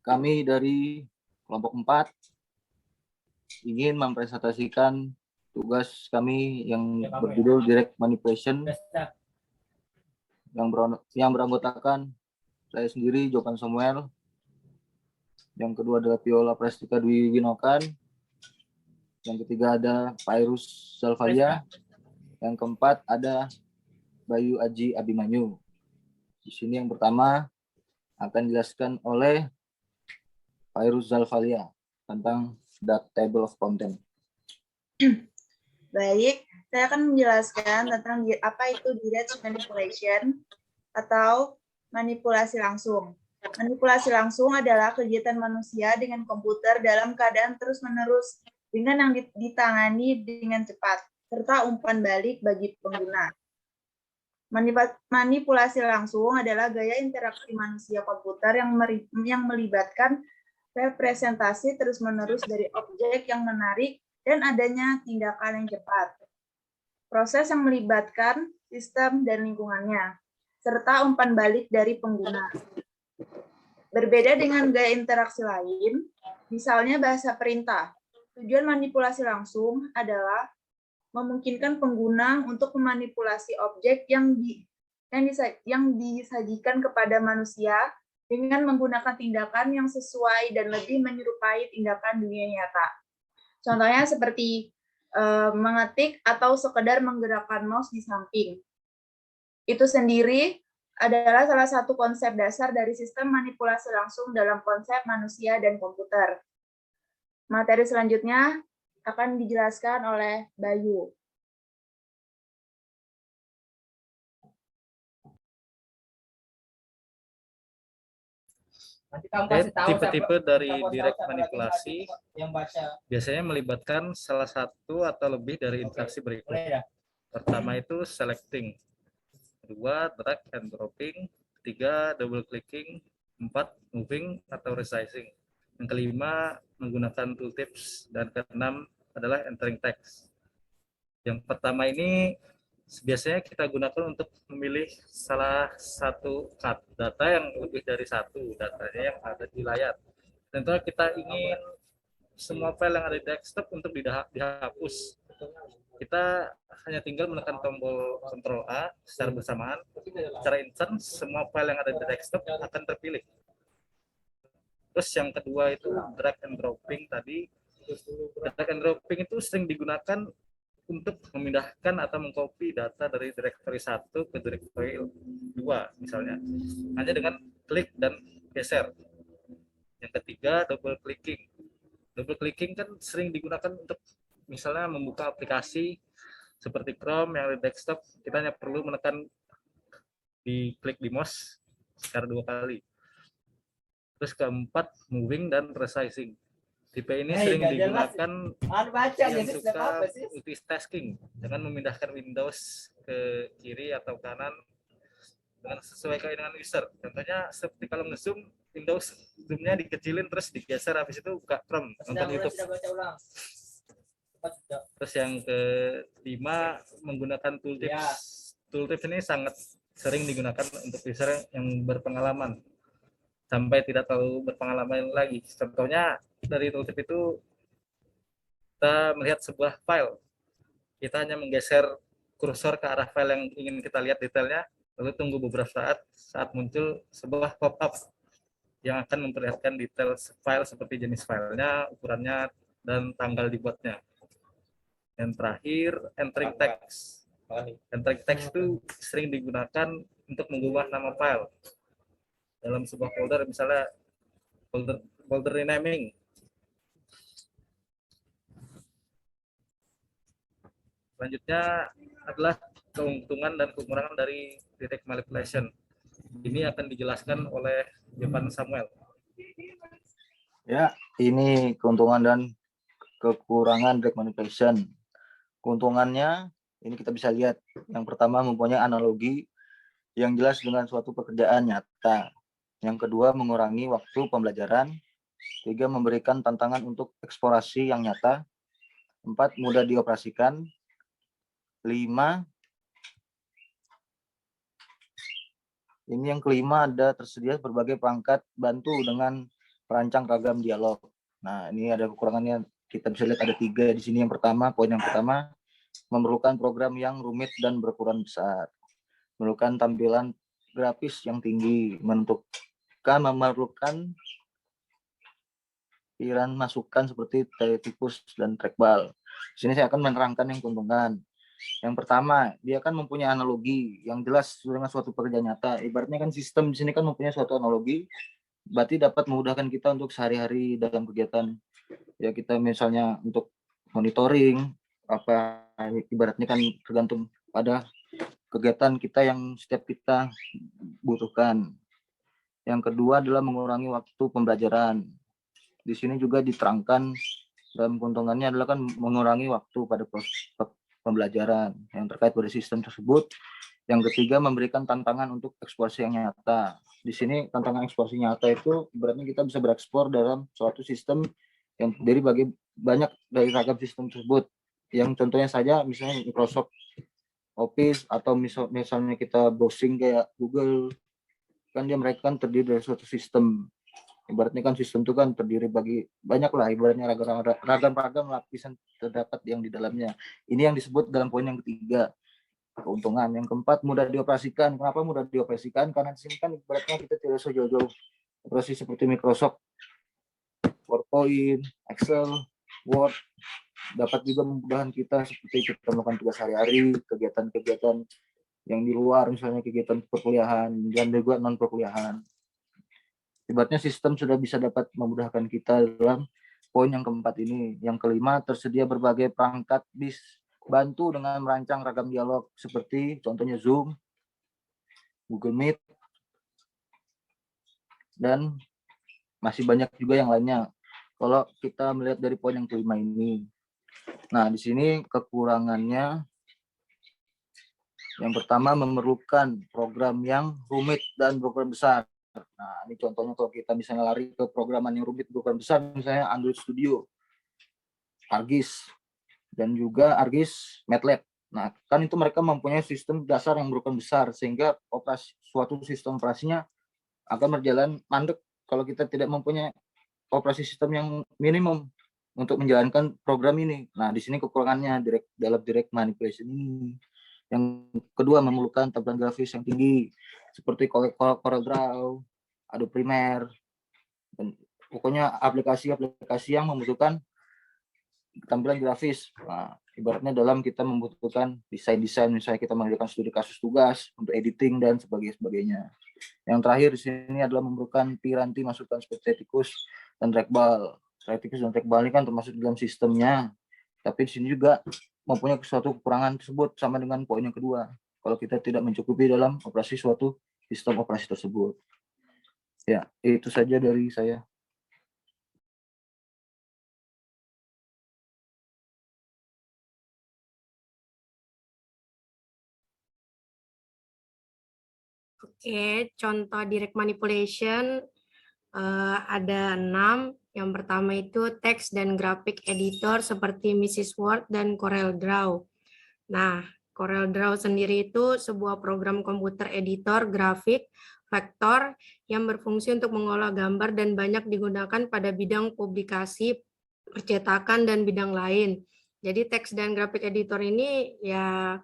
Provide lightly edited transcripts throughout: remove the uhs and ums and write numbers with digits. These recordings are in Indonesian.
Kami dari kelompok 4 ingin mempresentasikan tugas kami yang berjudul Direct Manipulation yang beranggotakan saya sendiri, Jovan Samuel. Yang kedua adalah Viola Prestika Dwi Winokan. Yang ketiga ada Pairus Salvalia. Yang keempat ada Bayu Aji Abimanyu. Di sini yang pertama akan dijelaskan oleh Pairus Salvalia tentang Dark Table of Content. Baik, saya akan menjelaskan tentang apa itu direct manipulation atau manipulasi langsung. Manipulasi langsung adalah kegiatan manusia dengan komputer dalam keadaan terus-menerus dengan yang ditangani dengan cepat, serta umpan balik bagi pengguna. Manipulasi langsung adalah gaya interaksi manusia komputer yang melibatkan representasi terus-menerus dari objek yang menarik dan adanya tindakan yang cepat. Proses yang melibatkan sistem dan lingkungannya, serta umpan balik dari pengguna. Berbeda dengan gaya interaksi lain, misalnya bahasa perintah. Tujuan manipulasi langsung adalah memungkinkan pengguna untuk memanipulasi objek yang disajikan kepada manusia dengan menggunakan tindakan yang sesuai dan lebih menyerupai tindakan dunia nyata. Contohnya seperti mengetik atau sekedar menggerakkan mouse di samping. Itu sendiri adalah salah satu konsep dasar dari sistem manipulasi langsung dalam konsep manusia dan komputer. Materi selanjutnya akan dijelaskan oleh Bayu. Tipe-tipe dari direct manipulasi biasanya melibatkan salah satu atau lebih dari interaksi berikut. Pertama itu selecting, kedua drag and dropping, ketiga double clicking, empat moving atau resizing, yang kelima menggunakan tooltips, dan keenam adalah entering text. Yang pertama ini biasanya kita gunakan untuk memilih salah satu data yang lebih dari satu datanya yang ada di layar. Tentunya kita ingin semua file yang ada di desktop untuk dihapus. Kita hanya tinggal menekan tombol Ctrl A secara bersamaan. Secara instan semua file yang ada di desktop akan terpilih. Terus yang kedua itu drag and dropping tadi. Drag and dropping itu sering digunakan untuk memindahkan atau mengcopy data dari directory 1 ke directory 2 misalnya, hanya dengan klik dan geser. Yang ketiga double clicking. Double clicking kan sering digunakan untuk misalnya membuka aplikasi seperti Chrome yang di desktop, kita hanya perlu menekan di klik di mouse secara 2 kali. Terus keempat moving dan resizing. Tipe ini sering digunakan yang suka multitasking dengan memindahkan Windows ke kiri atau kanan dengan sesuai dengan user. Contohnya seperti kalau nge-zoom, Windows zoom-nya dikecilin terus digeser, habis itu buka Chrome nonton YouTube. Terus yang kelima menggunakan tooltips. Tooltips ini sangat sering digunakan untuk user yang berpengalaman sampai tidak terlalu berpengalaman lagi. Contohnya dari tooltip itu kita melihat sebuah file, kita hanya menggeser kursor ke arah file yang ingin kita lihat detailnya, lalu tunggu beberapa saat muncul sebuah pop-up yang akan memperlihatkan detail file seperti jenis filenya, ukurannya, dan tanggal dibuatnya. Yang terakhir, entering text. Entering text itu sering digunakan untuk mengubah nama file dalam sebuah folder, misalnya folder renaming. Selanjutnya adalah keuntungan dan kekurangan dari direct manipulation. Ini akan dijelaskan oleh Jovan Samuel. Ya, ini keuntungan dan kekurangan direct manipulation. Keuntungannya ini kita bisa lihat. Yang pertama mempunyai analogi yang jelas dengan suatu pekerjaan nyata. Yang kedua mengurangi waktu pembelajaran. Tiga memberikan tantangan untuk eksplorasi yang nyata. 4 mudah dioperasikan. 5 ini yang kelima ada tersedia berbagai perangkat bantu dengan merancang ragam dialog. Nah, ini ada kekurangannya. Kita bisa lihat ada 3 di sini. Yang pertama, poin yang pertama, memerlukan program yang rumit dan berukuran besar. Memerlukan tampilan grafis yang tinggi, memerlukan pikiran masukan seperti tikus dan trackball. Di sini saya akan menerangkan yang keuntungan. Yang pertama, dia kan mempunyai analogi yang jelas dengan suatu pekerjaan nyata. Ibaratnya kan sistem di sini kan mempunyai suatu analogi, berarti dapat memudahkan kita untuk sehari-hari dalam kegiatan. Ya kita misalnya untuk monitoring, apa ibaratnya kan tergantung pada kegiatan kita yang setiap kita butuhkan. Yang kedua adalah mengurangi waktu pembelajaran. Di sini juga diterangkan dalam keuntungannya adalah kan mengurangi waktu pada proses pembelajaran yang terkait pada sistem tersebut. Yang ketiga, memberikan tantangan untuk eksplorasi yang nyata. Di sini tantangan eksplorasi nyata itu berarti kita bisa berekspor dalam suatu sistem yang dari banyak dari ragam sistem tersebut. Yang contohnya saja misalnya Microsoft Office atau misalnya kita browsing kayak Google, kan mereka kan terdiri dari suatu sistem. Ibaratnya kan sistem itu kan terdiri bagi banyak lah, ibaratnya ragam lapisan terdapat yang di dalamnya. Ini yang disebut dalam poin yang ketiga, keuntungan. Yang keempat, mudah dioperasikan. Kenapa mudah dioperasikan? Karena di sini kan ibaratnya kita tidak usah jauh-jauh operasi seperti Microsoft, PowerPoint, Excel, Word. Dapat juga memudahkan kita seperti kita melakukan tugas sehari-hari, kegiatan-kegiatan yang di luar, misalnya kegiatan perkuliahan dan juga non perkuliahan. Ibaratnya sistem sudah bisa dapat memudahkan kita dalam poin yang keempat ini. Yang kelima, tersedia berbagai perangkat bantu dengan merancang ragam dialog seperti contohnya Zoom, Google Meet, dan masih banyak juga yang lainnya. Kalau kita melihat dari poin yang kelima ini. Nah, di sini kekurangannya yang pertama memerlukan program yang rumit dan berukuran besar. Nah, ini contohnya kalau kita misalnya lari ke programan yang rumit berukuran besar, misalnya Android Studio, ArcGIS, dan juga ArcGIS MATLAB. Nah, kan itu mereka mempunyai sistem dasar yang berukuran besar, sehingga suatu sistem operasinya akan berjalan mandek kalau kita tidak mempunyai operasi sistem yang minimum untuk menjalankan program ini. Nah, di sini kekurangannya dalam direct manipulation ini. Yang kedua, memerlukan tampilan grafis yang tinggi seperti CorelDRAW, Adobe Premiere, dan pokoknya aplikasi-aplikasi yang membutuhkan tampilan grafis. Nah, ibaratnya dalam kita membutuhkan desain-desain, misalnya kita mengerjakan studi kasus tugas untuk editing dan sebagainya. Yang terakhir di sini adalah memerlukan piranti masukan seperti tikus dan trackball. Tikus dan trackball ini kan termasuk dalam sistemnya, tapi di sini juga mempunyai suatu kekurangan tersebut sama dengan poin yang kedua. Kalau kita tidak mencukupi dalam operasi suatu sistem operasi tersebut. Ya, itu saja dari saya. Oke, contoh direct manipulation ada 6. Yang pertama itu text dan graphic editor seperti Mrs. Word dan CorelDRAW. Nah, CorelDRAW sendiri itu sebuah program komputer editor grafik vektor yang berfungsi untuk mengolah gambar dan banyak digunakan pada bidang publikasi, percetakan, dan bidang lain. Jadi text dan graphic editor ini ya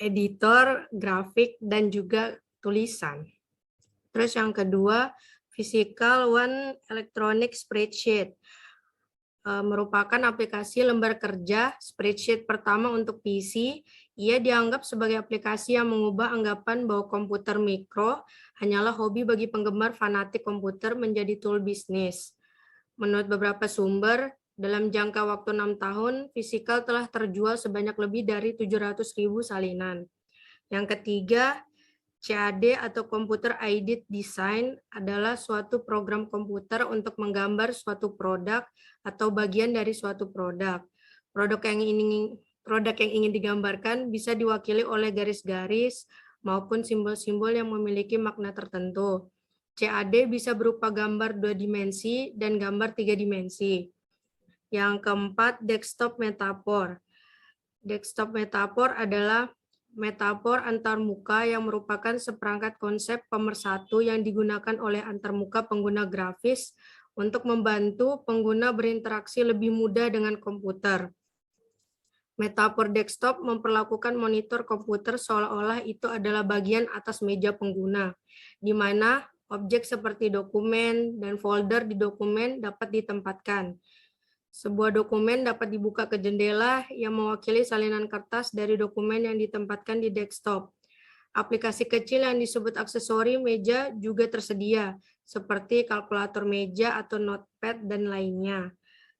editor grafik dan juga tulisan. Terus yang kedua, Physical One Electronic Spreadsheet. Merupakan aplikasi lembar kerja spreadsheet pertama untuk PC. Ia dianggap sebagai aplikasi yang mengubah anggapan bahwa komputer mikro hanyalah hobi bagi penggemar fanatik komputer menjadi tool bisnis. Menurut beberapa sumber, dalam jangka waktu 6 tahun, Physical telah terjual sebanyak lebih dari 700.000 salinan. Yang ketiga, CAD atau Computer Aided Design adalah suatu program komputer untuk menggambar suatu produk atau bagian dari suatu produk. Produk yang ingin digambarkan bisa diwakili oleh garis-garis maupun simbol-simbol yang memiliki makna tertentu. CAD bisa berupa gambar 2 dimensi dan gambar 3 dimensi. Yang keempat, desktop metaphor. Desktop metaphor adalah metafor antarmuka yang merupakan seperangkat konsep pemersatu yang digunakan oleh antarmuka pengguna grafis untuk membantu pengguna berinteraksi lebih mudah dengan komputer. Metafor desktop memperlakukan monitor komputer seolah-olah itu adalah bagian atas meja pengguna, di mana objek seperti dokumen dan folder di dokumen dapat ditempatkan. Sebuah dokumen dapat dibuka ke jendela yang mewakili salinan kertas dari dokumen yang ditempatkan di desktop. Aplikasi kecil yang disebut aksesori meja juga tersedia, seperti kalkulator meja atau notepad dan lainnya.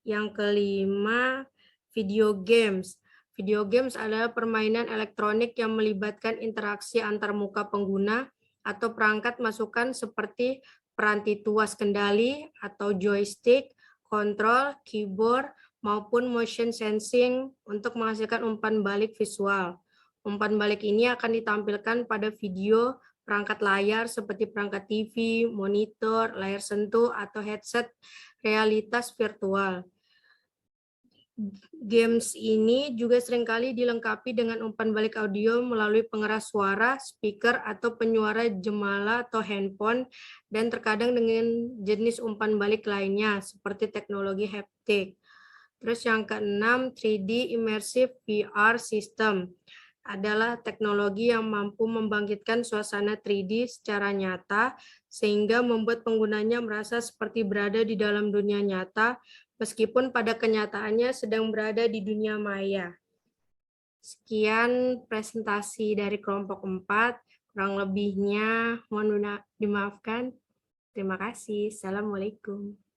Yang kelima, video games. Video games adalah permainan elektronik yang melibatkan interaksi antar muka pengguna atau perangkat masukan seperti peranti tuas kendali atau joystick, kontrol, keyboard, maupun motion sensing untuk menghasilkan umpan balik visual. Umpan balik ini akan ditampilkan pada video perangkat layar seperti perangkat TV, monitor, layar sentuh, atau headset realitas virtual. Games ini juga seringkali dilengkapi dengan umpan balik audio melalui pengeras suara, speaker, atau penyuara jemala atau handphone, dan terkadang dengan jenis umpan balik lainnya, seperti teknologi haptik. Terus yang keenam, 3D Immersive VR System adalah teknologi yang mampu membangkitkan suasana 3D secara nyata, sehingga membuat penggunanya merasa seperti berada di dalam dunia nyata, meskipun pada kenyataannya sedang berada di dunia maya. Sekian presentasi dari kelompok 4, kurang lebihnya mohon dimaafkan. Terima kasih. Assalamualaikum.